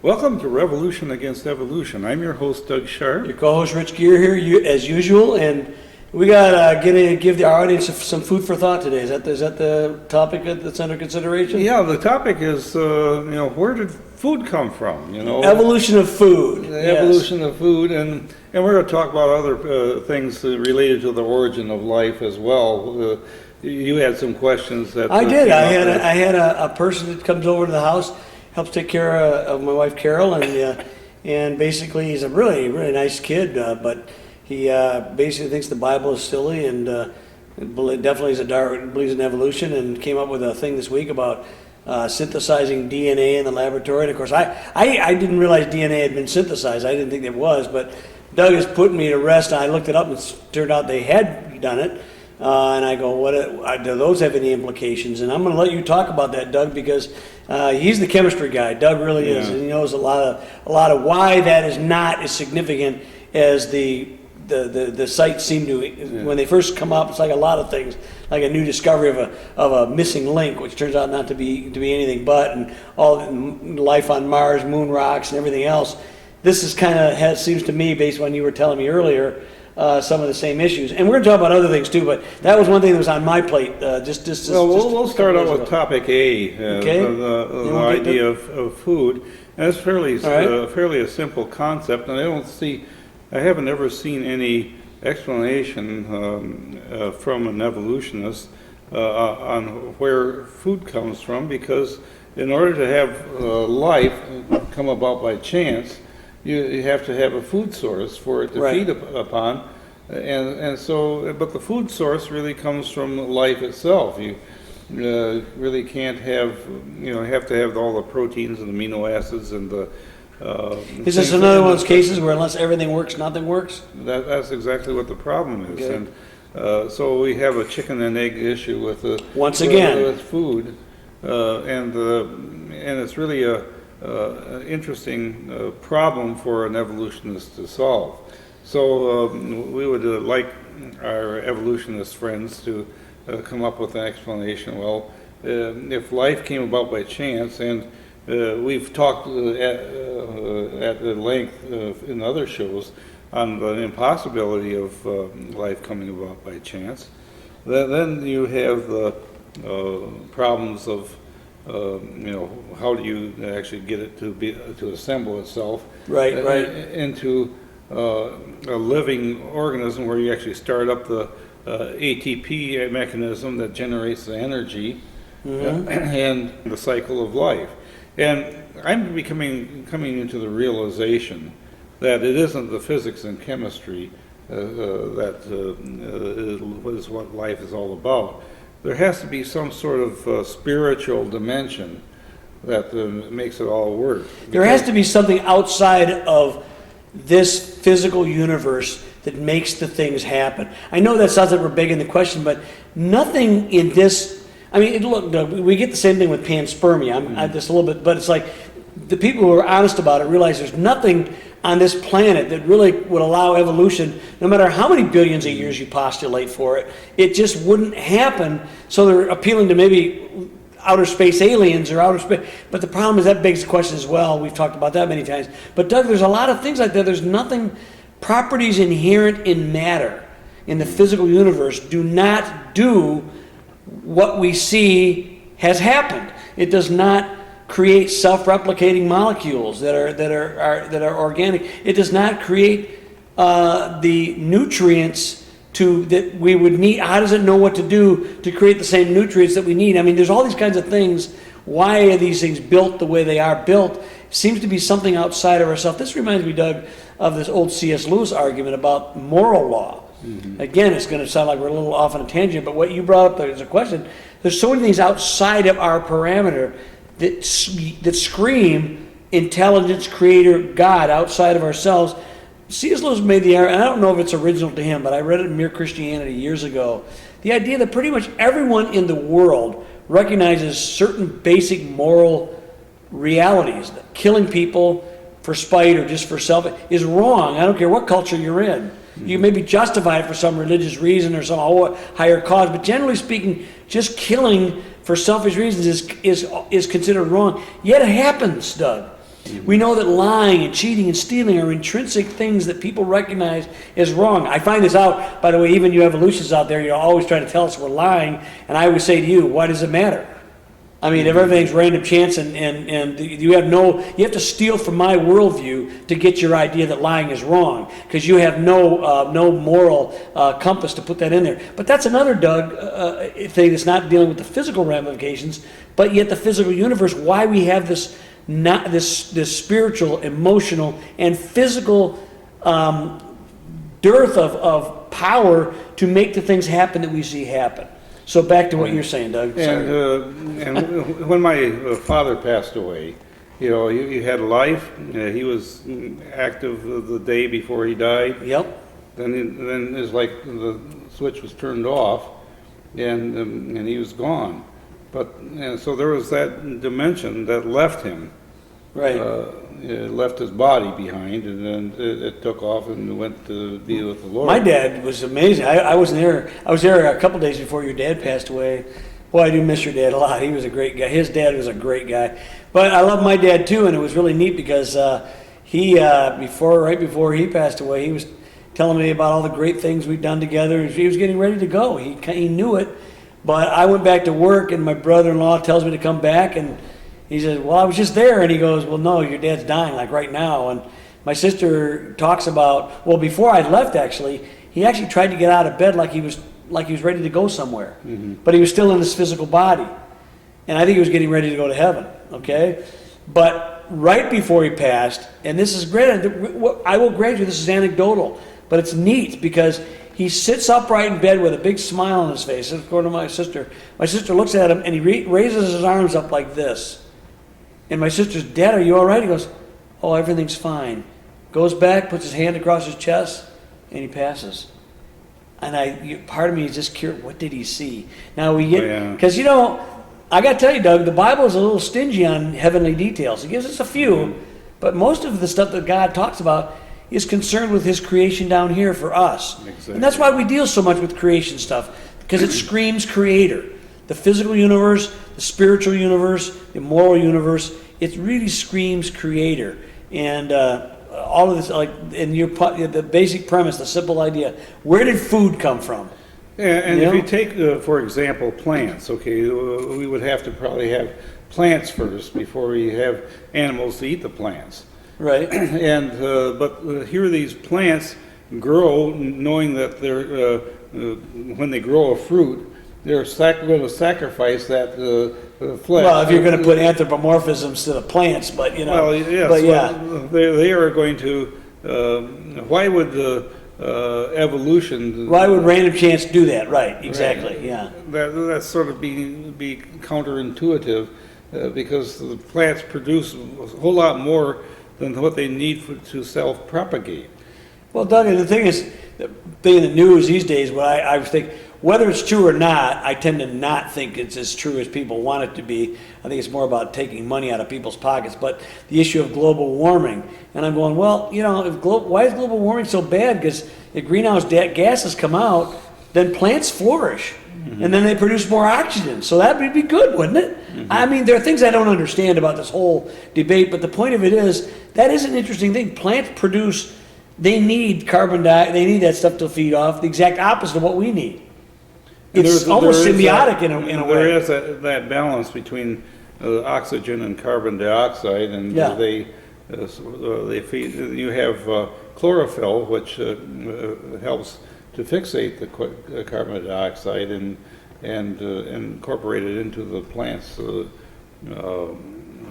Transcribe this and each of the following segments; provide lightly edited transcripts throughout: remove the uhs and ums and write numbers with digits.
Welcome to Revolution Against Evolution. I'm your host, Doug Sharp. Your co-host Rich Gear here, as usual, and we got to give our audience some food for thought today. Is that the topic that's under consideration? Yeah, the topic is, where did food come from? Evolution of food. Evolution of food, and we're going to talk about other things related to the origin of life as well. You had some questions that I did. I had a person that comes over to the house, helps take care of my wife Carol, and basically he's a really, really nice kid, but he basically thinks the Bible is silly and definitely believes in evolution, and came up with a thing this week about synthesizing DNA in the laboratory. And of course, I didn't realize DNA had been synthesized. I didn't think it was, but Doug has put me to rest. I looked it up and it turned out they had done it. And I go, do those have any implications? And I'm going to let you talk about that, Doug, because he's the chemistry guy. Doug really is, and he knows a lot of why that is not as significant as the sites seem to. Yeah. When they first come up, it's like a lot of things, like a new discovery of a missing link, which turns out not to be anything but, and all life on Mars, moon rocks, and everything else. This is seems to me, based on what you were telling me earlier, some of the same issues, and we're going to talk about other things too. But that was one thing that was on my plate. We'll start out with topic A, the idea of food. And it's fairly a simple concept, and I haven't ever seen any explanation from an evolutionist on where food comes from. Because in order to have life come about by chance, you have to have a food source for it to feed upon, and so. But the food source really comes from life itself. You really can't have, have to have all the proteins and amino acids and the. Is this another one of those cases where unless everything works, nothing works? That's exactly what the problem is, and so we have a chicken and egg issue with with food, and it's really an interesting problem for an evolutionist to solve. So we would like our evolutionist friends to come up with an explanation. Well, if life came about by chance, and we've talked at length in other shows on the impossibility of life coming about by chance, then you have the problems of how do you actually get it to assemble itself into a living organism, where you actually start up the ATP mechanism that generates the energy, and the cycle of life. And I'm coming into the realization that it isn't the physics and chemistry that is what life is all about. There has to be some sort of spiritual dimension that makes it all work. There has to be something outside of this physical universe that makes the things happen. I know that sounds like we're begging the question, but nothing in this. I mean, look, we get the same thing with panspermia. I'm just a little bit, but it's like the people who are honest about it realize there's nothing on this planet that really would allow evolution, no matter how many billions of years you postulate for it. It just wouldn't happen. So they're appealing to maybe outer space aliens or outer space. But the problem is that begs the question as well. We've talked about that many times. But Doug, there's a lot of things like that. There's nothing, properties inherent in matter in the physical universe do not do what we see has happened. It does not create self-replicating molecules that are organic. It does not create the nutrients that we would need. How does it know what to do to create the same nutrients that we need? I mean, there's all these kinds of things. Why are these things built the way they are built? It seems to be something outside of ourselves. This reminds me, Doug, of this old C.S. Lewis argument about moral law. Again, it's going to sound like we're a little off on a tangent, but what you brought up there is a question. There's so many things outside of our parameter that scream intelligence, creator, God, outside of ourselves. C.S. Lewis made the argument, and I don't know if it's original to him, but I read it in Mere Christianity years ago. The idea that pretty much everyone in the world recognizes certain basic moral realities. That killing people for spite or just for self is wrong. I don't care what culture you're in. You may be justified for some religious reason or some higher cause, but generally speaking, just killing for selfish reasons is considered wrong. Yet it happens, Doug. We know that lying and cheating and stealing are intrinsic things that people recognize as wrong. I find this out, by the way, even you evolutionists out there, you're always trying to tell us we're lying, and I would say to you, why does it matter? I mean, if everything's random chance and you have to steal from my worldview to get your idea that lying is wrong, because you have no moral compass to put that in there. But that's another, Doug, thing that's not dealing with the physical ramifications, but yet the physical universe, why we have this spiritual, emotional, and physical dearth of power to make the things happen that we see happen. So back to what you're saying, Doug. And when my father passed away, you had life. He was active the day before he died. Yep. Then it's like the switch was turned off, and he was gone. And so there was that dimension that left him. Right. It left his body behind, and then it took off and went to be with the Lord. My dad was amazing. I wasn't there. I was there a couple days before your dad passed away. Boy, I do miss your dad a lot. He was a great guy. His dad was a great guy. But I love my dad too, and it was really neat because right before he passed away, he was telling me about all the great things we'd done together. He was getting ready to go. He knew it, but I went back to work, and my brother-in-law tells me to come back, and he says, well, I was just there. And he goes, well, no, your dad's dying, like right now. And my sister talks about, well, before I left, actually, he actually tried to get out of bed like he was ready to go somewhere. Mm-hmm. But he was still in his physical body. And I think he was getting ready to go to heaven, okay? But right before he passed, and this is great, I will grant you this is anecdotal, but it's neat because he sits upright in bed with a big smile on his face. According to my sister looks at him and he raises his arms up like this. And my sister's, Dad, are you all right? He goes, oh, everything's fine. Goes back, puts his hand across his chest, and he passes. And part of me is just curious, what did he see? Now we get, because I got to tell you, Doug, the Bible is a little stingy on heavenly details. It gives us a few, but most of the stuff that God talks about is concerned with his creation down here for us. Exactly. And that's why we deal so much with creation stuff, because it screams creator. The physical universe, the spiritual universe, the moral universe, it really screams creator. And all of this, the basic premise, the simple idea, where did food come from? And if you take, for example, plants, okay, we would have to probably have plants first before we have animals to eat the plants. Right. And but here these plants grow knowing that they're, when they grow a fruit, they're going to sacrifice that flesh. Well, if you're going to put anthropomorphisms to the plants, but Well, yes, but yeah, they are going to. Why would evolution? Why would random chance do that? Right, exactly. Right. Yeah. That's sort of be counterintuitive because the plants produce a whole lot more than what they need to self-propagate. Well, Doug, the thing is, being in the news these days, what I think, whether it's true or not, I tend to not think it's as true as people want it to be. I think it's more about taking money out of people's pockets. But the issue of global warming, and I'm going, well, why is global warming so bad? Because if greenhouse gases come out, then plants flourish, and then they produce more oxygen. So that would be good, wouldn't it? I mean, there are things I don't understand about this whole debate, but the point of it is, that is an interesting thing. Plants produce, they need carbon dioxide, they need that stuff to feed off, the exact opposite of what we need. It's almost symbiotic in a way. There is that balance between oxygen and carbon dioxide, and they feed. You have chlorophyll, which helps to fixate the carbon dioxide and incorporate it into the plant's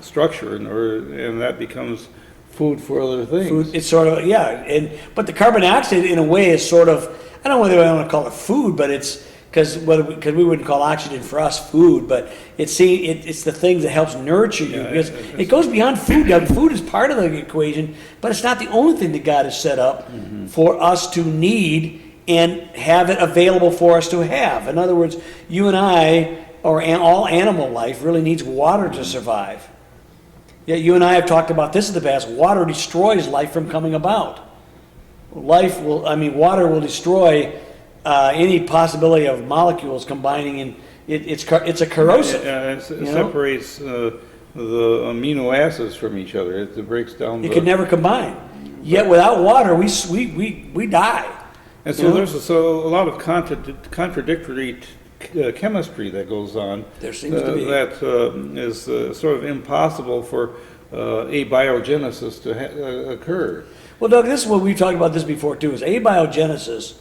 structure, and that becomes food for other things. It's sort of but the carbon dioxide in a way is sort of, I don't know whether I want to call it food, but it's because we wouldn't call oxygen for us food, but it's the thing that helps nurture you, because it goes beyond food. Food is part of the equation, but it's not the only thing that God has set up for us to need and have it available for us to have. In other words, you and I, or all animal life, really needs water to survive. Yet you and I have talked about this in the past. Water destroys life from coming about. Water will destroy any possibility of molecules combining, and it's a corrosive. It separates the amino acids from each other. It breaks down. It could never combine. Yet without water, we die. And so there's a lot of contradictory chemistry that goes on. There seems to be. That is sort of impossible for abiogenesis to occur. Well, Doug, this is what we talked about this before too. Is abiogenesis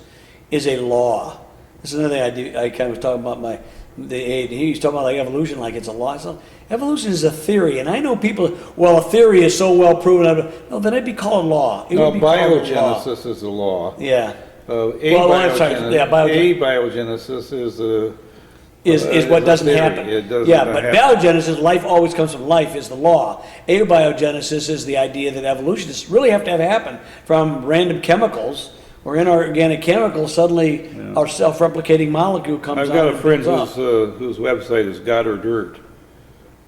is a law. This is another thing I do. I kind of was talking about he's talking about like evolution, like it's a law. So evolution is a theory, and I know people. Well, a theory is so well proven. No, then it'd be called law. It would be biogenesis is a law. Yeah. Abiogenesis is what doesn't happen. But biogenesis, life always comes from life, is the law. Abiogenesis is the idea that evolutionists really have to have happen from random chemicals or inorganic chemicals. Suddenly, our self-replicating molecule comes out. I've got a friend whose website is God or Dirt.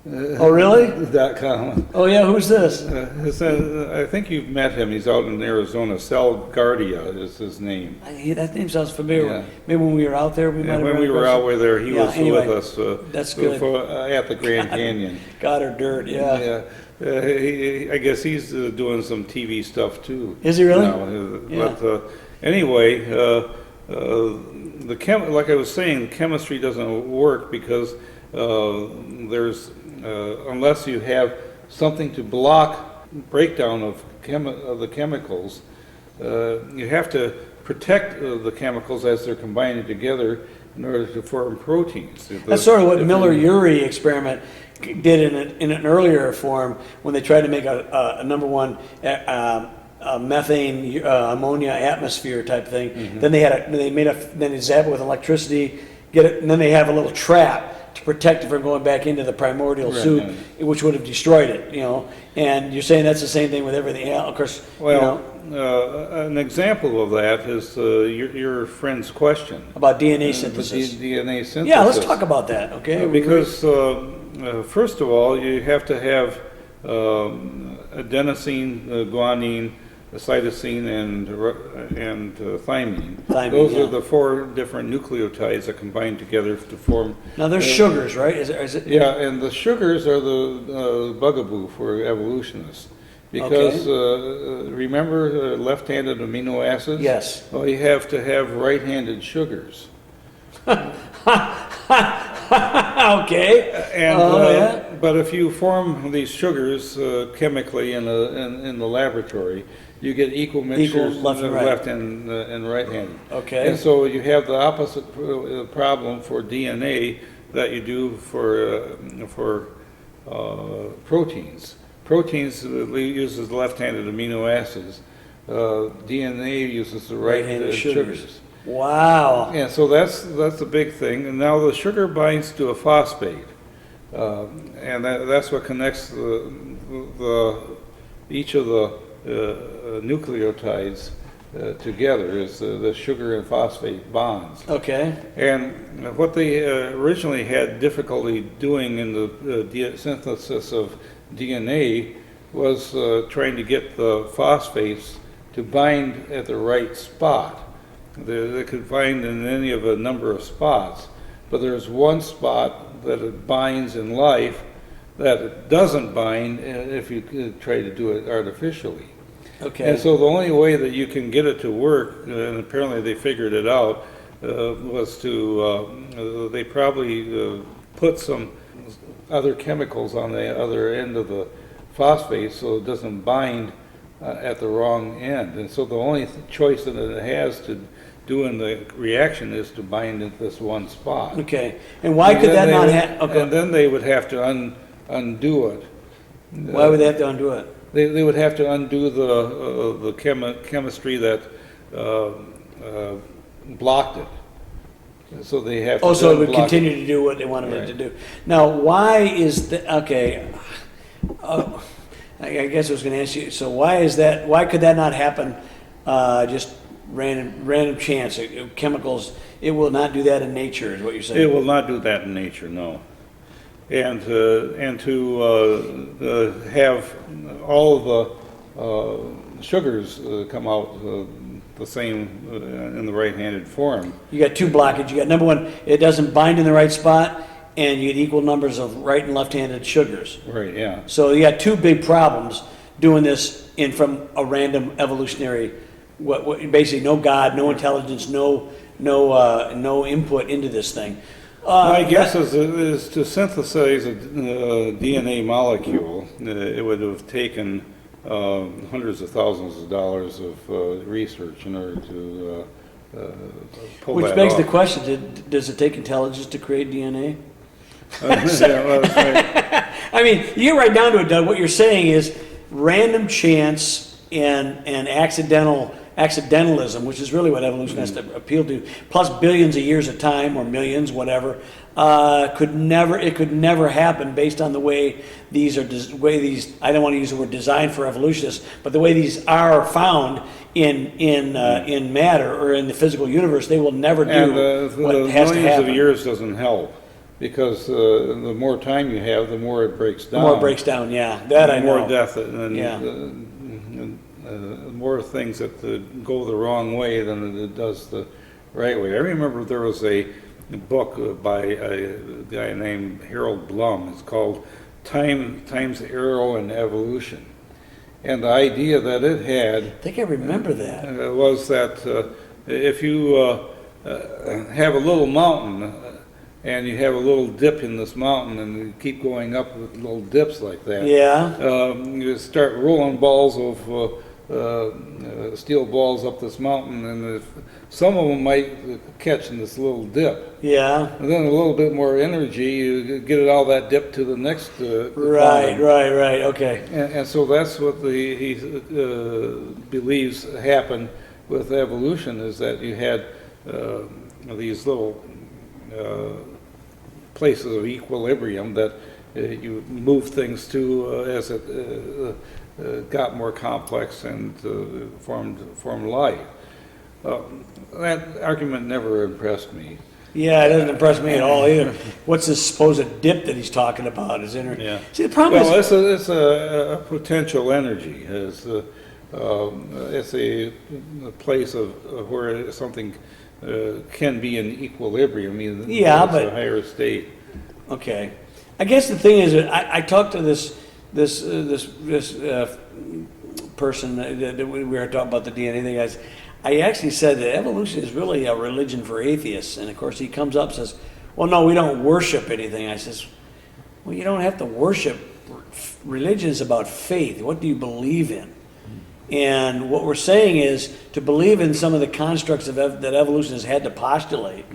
Oh, really? .com. Oh, yeah, who's this? I think you've met him. He's out in Arizona. Sal Gardia is his name. That name sounds familiar. Yeah. Maybe when we were out there, we might have when we were out there, he was anyway, with us that's good. At the Grand Canyon. God or Dirt, yeah. I guess he's doing some TV stuff too. Is he really? Now. But anyway, like I was saying, chemistry doesn't work because there's unless you have something to block breakdown of the chemicals, you have to protect the chemicals as they're combining together in order to form proteins. That's sort of what Miller-Urey experiment did in an earlier form when they tried to make a number one methane ammonia atmosphere type thing. Mm-hmm. Then they zap it with electricity, get it, and then they have a little trap to protect it from going back into the primordial soup, which would have destroyed it, And you're saying that's the same thing with everything else, of course. Well, an example of that is your friend's question about DNA synthesis. DNA synthesis. Yeah, let's talk about that. Okay. Because first of all, you have to have adenosine, guanine, cytosine, and thymine. Those are the 4 different nucleotides that combine together to form. Now there's sugars, right? Is it? Yeah, and the sugars are the bugaboo for evolutionists. Because remember left-handed amino acids? Yes. Well, you have to have right-handed sugars. Okay. And but if you form these sugars chemically in the laboratory, you get equal mixtures left and right-handed. Okay. And so you have the opposite problem for DNA that you do for proteins. Proteins uses left-handed amino acids. DNA uses the right-handed sugars. Wow. And so that's a big thing. And now the sugar binds to a phosphate, and that's what connects each of the nucleotides together is the sugar and phosphate bonds. Okay. And what they originally had difficulty doing in the synthesis of DNA was trying to get the phosphates to bind at the right spot. They could bind in any of a number of spots, but there's one spot that it binds in life that it doesn't bind if you try to do it artificially. Okay. And so the only way that you can get it to work, and apparently they figured it out, was to, they probably put some other chemicals on the other end of the phosphate so it doesn't bind at the wrong end. And so the only choice that it has to do in the reaction is to bind at this one spot. Okay. And why could that not happen? Okay. And then they would have to undo it. Why would they have to undo it? They would have to undo the chemistry that blocked it. So they have to. So it would continue to do what they wanted it to do. Now, why is that? Okay. I guess I was going to ask you. So why is that? Why could that not happen? Just random chance. Chemicals. It will not do that in nature, is what you're saying. It will not do that in nature, no. And to have all of the sugars come out the same in the right-handed form. You got 2 blockages. You got number one, it doesn't bind in the right spot, and you get equal numbers of right and left-handed sugars. Right, yeah. So you got two big problems doing this from a random evolutionary, basically no God, no intelligence, no input into this thing. My guess is to synthesize a DNA molecule, it would have taken hundreds of thousands of dollars of research in order to pull that off. Which begs the question, does it take intelligence to create DNA? Yeah, well, that's right. I mean, you get right down to it, Doug. What you're saying is random chance and accidentalism, which is really what evolution has to appeal to, plus billions of years of time or millions, whatever, could never happen based on the way these are, I don't want to use the word designed for evolutionists, but the way these are found in matter or in the physical universe, they will never do what has to happen. Millions of years doesn't help. Because the more time you have, the more it breaks down. The more it breaks down, yeah. That I know. The more death, and yeah. More things that go the wrong way than it does the right way. I remember there was a book by a guy named Harold Blum. It's called Time's Arrow and Evolution. And the idea that it had... I think I remember that. Was that if you have a little mountain... and you have a little dip in this mountain, and you keep going up with little dips like that. Yeah. You start rolling balls of steel balls up this mountain, and some of them might catch in this little dip. Yeah. And then a little bit more energy, you get it all that dip to the next. Right. Okay. And so that's what he believes happened with evolution, is that you had these little places of equilibrium that you move things to as it got more complex and formed life. That argument never impressed me. Yeah, it doesn't impress me at all either. What's this supposed dip that he's talking about? Yeah. See, the problem is... Well, it's a potential energy. It's a place of where something can be in equilibrium, but a higher state. Okay, I guess the thing is that I talked to this person that we were talking about the DNA thing. I actually said that evolution is really a religion for atheists, and of course he comes up and says, "Well, no, we don't worship anything." I says, "Well, you don't have to worship. Religion is about faith. What do you believe in?" And what we're saying is to believe in some of the constructs that evolution has had to postulate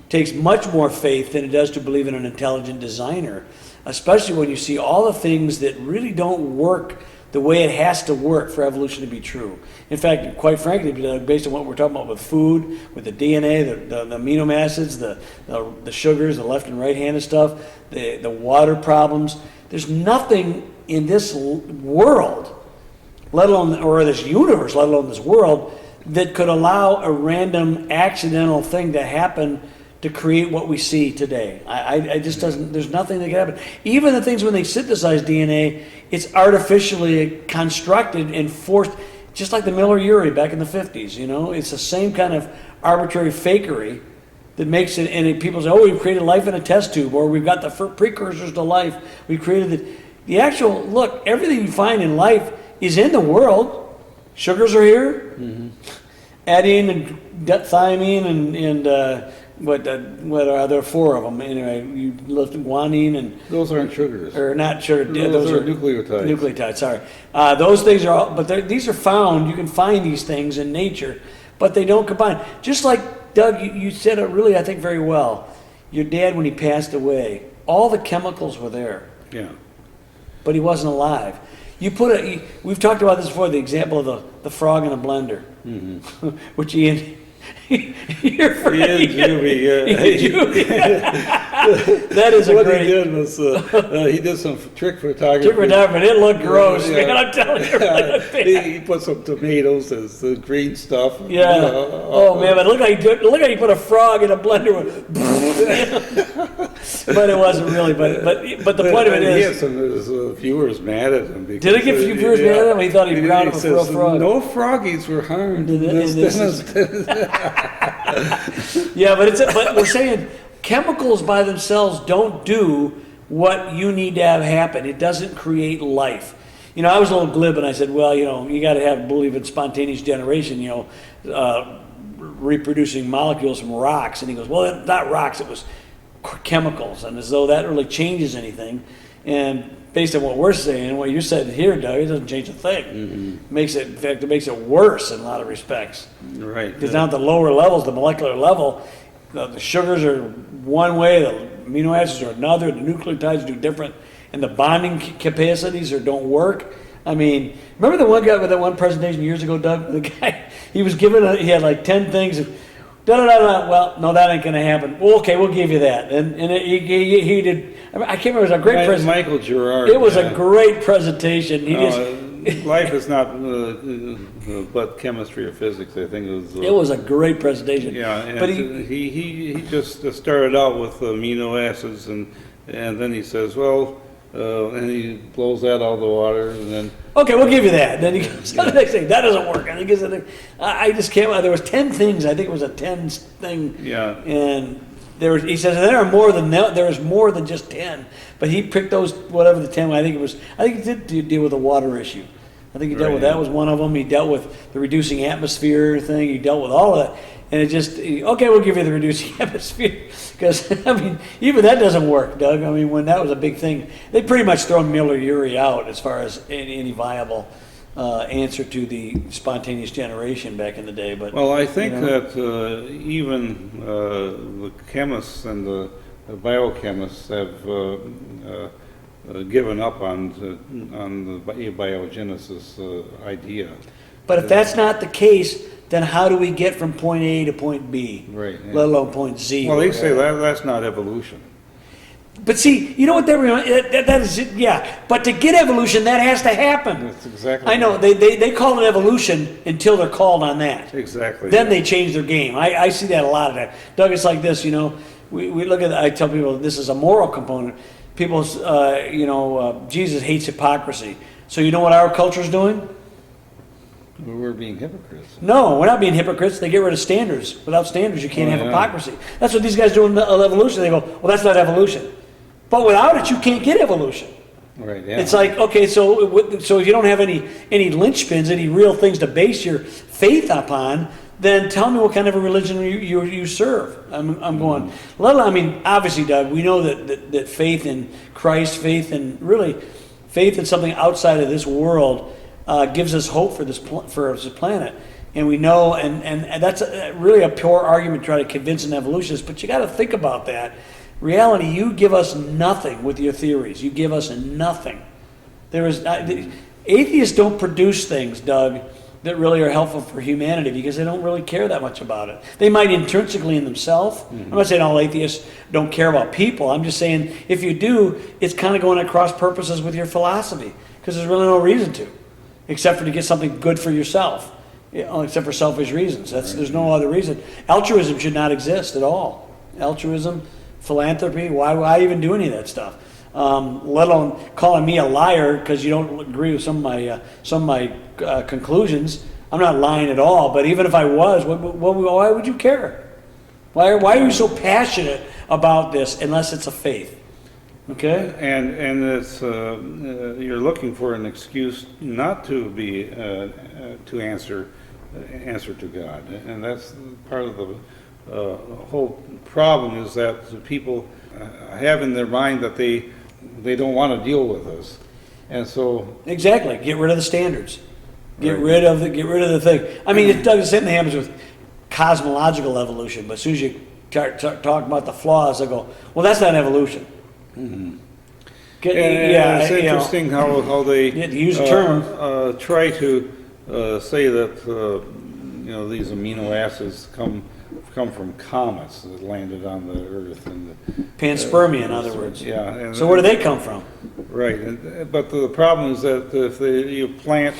takes much more faith than it does to believe in an intelligent designer, especially when you see all the things that really don't work the way it has to work for evolution to be true. In fact, quite frankly, based on what we're talking about with food, with the DNA, the amino acids, the sugars, the left and right-handed stuff, the water problems, there's nothing in this world, let alone, or this universe, let alone this world, that could allow a random accidental thing to happen to create what we see today. I just doesn't, there's nothing that can happen. Even the things when they synthesize DNA, it's artificially constructed and forced, just like the Miller-Urey back in the 50s, you know? It's the same kind of arbitrary fakery that makes it, and people say, oh, we've created life in a test tube, or we've got the precursors to life. We created the actual, look, everything you find in life is in the world. Sugars are here, adenine and thiamine and what are there, four of them anyway? You list guanine and those aren't sugars, or not sugar. Those are nucleotides. Nucleotides, sorry. Those things are all, but these are found. You can find these things in nature, but they don't combine. Just like Doug, you said it really, I think, very well. Your dad, when he passed away, all the chemicals were there. Yeah. But he wasn't alive. We've talked about this before, the example of the frog in a blender, which Ian, you're afraid. That is what great. He did was he did some trick photography. But it looked gross, man. I'm telling you. He put some tomatoes as the green stuff. Yeah. Man, but look how you put a frog in a blender with. But it wasn't really. But the point of it is, he had some of his viewers mad at him. Did he get a few viewers mad at him? He thought he ground him a real frog. No froggies were harmed. Yeah, but we're saying chemicals by themselves don't do what you need to have happen. It doesn't create life. You know, I was a little glib and I said, well, you know, you got to believe in spontaneous generation, you know, reproducing molecules from rocks. And he goes, well, not rocks, it was chemicals. And as though that really changes anything. And based on what we're saying and what you said here, Doug, it doesn't change a thing. Makes it, in fact, it makes it worse in a lot of respects. Right. Because down at the lower levels, the molecular level, the sugars are one way, the amino acids are another, the nucleotides do different, and the bonding capacities don't work. I mean, remember the one guy with that one presentation years ago, Doug? The guy, he was given, he had like 10 things, da-da-da-da, well, no, that ain't gonna happen. Well, okay, we'll give you that. And he did, I can't remember, it was a great presentation. Michael Gerard. It was a great presentation. He life is not but chemistry or physics. I think it was a great presentation. Yeah, and but he just started out with amino acids, and then he says, well, and he blows that out of the water, and then okay, we'll give you that. Then he goes the next thing, that doesn't work. And he gives it. I just came out. There was 10 things. I think it was a 10 thing. Yeah. And he says there are more than that. There is more than just 10. But he picked those, whatever the 10. I think he did deal with the water issue. I think he dealt with that was one of them. He dealt with the reducing atmosphere thing. He dealt with all of that. And it just, okay, we'll give you the reducing atmosphere. Because, I mean, even that doesn't work, Doug. I mean, when that was a big thing, they pretty much thrown Miller-Urey out as far as any viable answer to the spontaneous generation back in the day. But well, I think that even the chemists and the biochemists have given up on the abiogenesis idea. But if that's not the case, then how do we get from point A to point B? Right. Yeah. Let alone point Z. Well, they say that's not evolution. But see, you know what that is, yeah. But to get evolution, that has to happen. That's exactly. I know, they call it evolution until they're called on that. Exactly. Then they change their game. I see that a lot of that. Doug, it's like this, you know, we look at, I tell people this is a moral component. People, Jesus hates hypocrisy. So you know what our culture's doing? We're being hypocrites. No, we're not being hypocrites. They get rid of standards. Without standards, you can't have hypocrisy. That's what these guys do in evolution. They go, well, that's not evolution. But without it, you can't get evolution. Right. Yeah. It's like, okay, so if you don't have any linchpins, any real things to base your faith upon, then tell me what kind of a religion you serve. I'm going. I mean, obviously, Doug, we know that faith in Christ, faith in something outside of this world, gives us hope for this planet, and we know, and that's really a pure argument to try to convince an evolutionist. But you got to think about that. Reality, you give us nothing with your theories. You give us nothing. Atheists don't produce things, Doug, that really are helpful for humanity because they don't really care that much about it. They might intrinsically in themselves. I'm not saying all atheists don't care about people. I'm just saying if you do, it's kind of going at cross purposes with your philosophy because there's really no reason to. Except for to get something good for yourself, except for selfish reasons. There's no other reason. Altruism should not exist at all. Altruism, philanthropy, why even do any of that stuff? Let alone calling me a liar because you don't agree with some of my conclusions. I'm not lying at all. But even if I was, why would you care? Why are you so passionate about this unless it's a faith? Okay. And it's you're looking for an excuse not to be to answer to God, and that's part of the whole problem is that people have in their mind that they don't want to deal with us, and so exactly get rid of the standards, get rid of the thing. I mean, it does the same thing happens with cosmological evolution, but as soon as you talk about the flaws, they go, well, that's not evolution. Mm-hmm. It's interesting how they use the term try to say that these amino acids come from comets that landed on the Earth and panspermia, in other words. Yeah. And so where do they come from? Right, but the problem is that if you plant,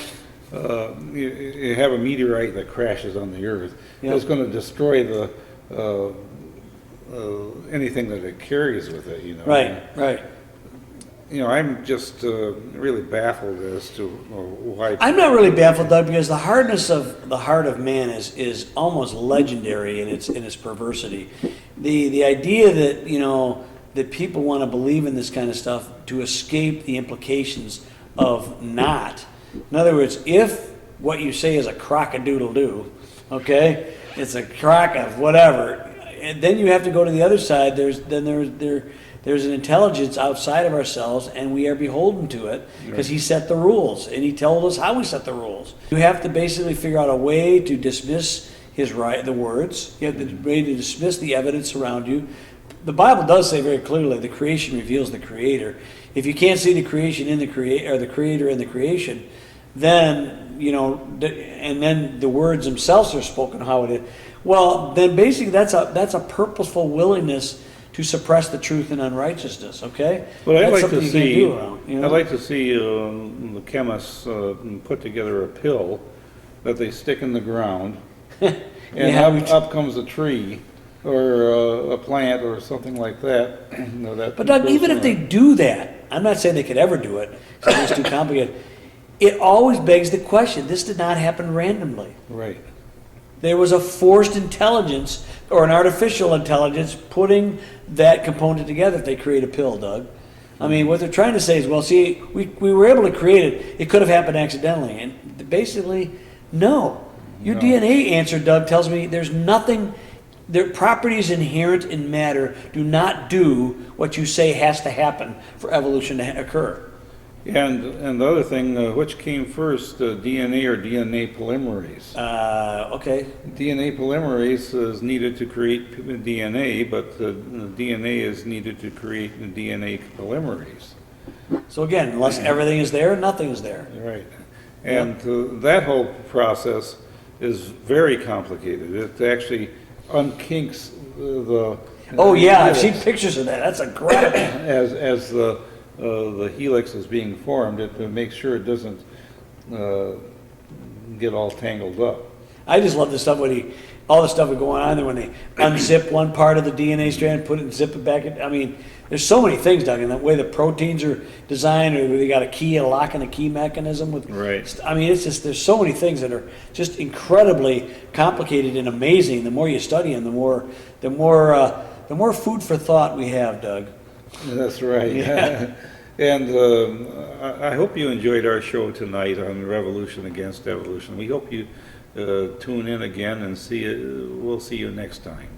you have a meteorite that crashes on the Earth, it's going to destroy the anything that it carries with it. Right. I'm just really baffled as to why. I'm not really baffled, Doug, because the hardness of the heart of man is almost legendary in its perversity. The idea that that people want to believe in this kind of stuff to escape the implications of not. In other words, if what you say is a crock-a-doodle-doo, okay, it's a crock of whatever, and then you have to go to the other side. There's an intelligence outside of ourselves, and we are beholden to it because he set the rules, and he told us how we set the rules. You have to basically figure out a way to dismiss the words. You have to way to dismiss the evidence around you. The Bible does say very clearly the creation reveals the Creator. If you can't see the creation in the or the Creator in the creation, then and then the words themselves are spoken how it is. Well, then basically that's a purposeful willingness to suppress the truth and unrighteousness. Okay. Well, I'd like to see. I'd like to see the chemists put together a pill that they stick in the ground, and up comes a tree or a plant or something like that. But Doug, even if they do that, I'm not saying they could ever do it because it's too complicated. It always begs the question: this did not happen randomly. Right. There was a forced intelligence or an artificial intelligence putting that component together if they create a pill, Doug. I mean, what they're trying to say is, well, see, we were able to create it. It could have happened accidentally. And basically, no. Your DNA answer, Doug, tells me there's nothing, their properties inherent in matter do not do what you say has to happen for evolution to occur. And the other thing, which came first, DNA or DNA polymerase? Okay. DNA polymerase is needed to create DNA, but the DNA is needed to create the DNA polymerase. So again, unless everything is there, nothing is there. Right. And that whole process is very complicated. It actually unkinks the Oh yeah, I've seen pictures of that. That's a great. as the helix is being formed, it makes sure it doesn't get all tangled up. I just love the stuff all the stuff going on there when they unzip one part of the DNA strand, put it and zip it back in. I mean, there's so many things, Doug, in the way the proteins are designed, or they got a lock and a key mechanism with. Right. I mean, it's just there's so many things that are just incredibly complicated and amazing. The more you study them, the more food for thought we have, Doug. That's right. Yeah. And I hope you enjoyed our show tonight on Revolution Against Evolution. We hope you tune in again and we'll see you next time.